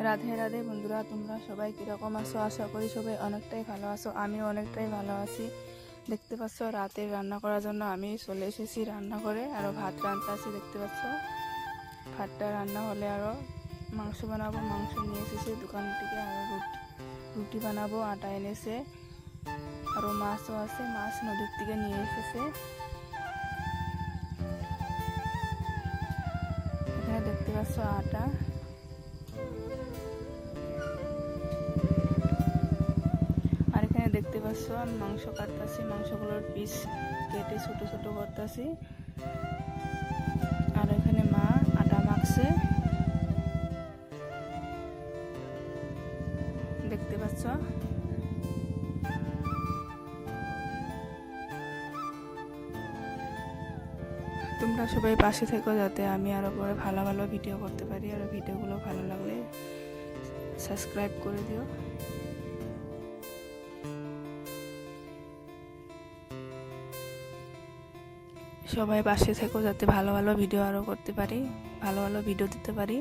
রাধে রাধে বন্ধুরা, তোমরা সবাই কীরকম আছো? আশা করি সবাই অনেকটাই ভালো আছো। আমিও অনেকটাই ভালো আছি। দেখতে পাচ্ছ রাতে রান্না করার জন্য আমি চলে এসেছি রান্নাঘরে। আরও ভাত রান্না আছি, দেখতে পাচ্ছ। ভাতটা রান্না হলে আরও মাংস বানাবো। মাংস নিয়ে এসেছে দোকান থেকে। আরও রুটি বানাবো, আটা এনেছে। আরও মাছও আছে, মাছ নদীর থেকে নিয়ে এসেছে। এখানে দেখতে পাচ্ছ আটা। আর এখানে দেখতে পাচ্ছ আমি মাংস কাটতেছি, মাংসগুলোর পিস কেটে ছোট ছোট করতেছি। আর এখানে মা আটা মাখছে, দেখতে পাচ্ছ। তোমরা সবাই পাশে থেকো, যাতে আমি আরো পরে ভালো ভালো ভিডিও করতে পারি। আর ভিডিওগুলো ভালো লাগলে সাবস্ক্রাইব করে দিও। সবাই পাশে থেকো, যাতে ভালো ভালো ভিডিও আরো করতে পারি, ভালো ভালো ভিডিও দিতে পারি।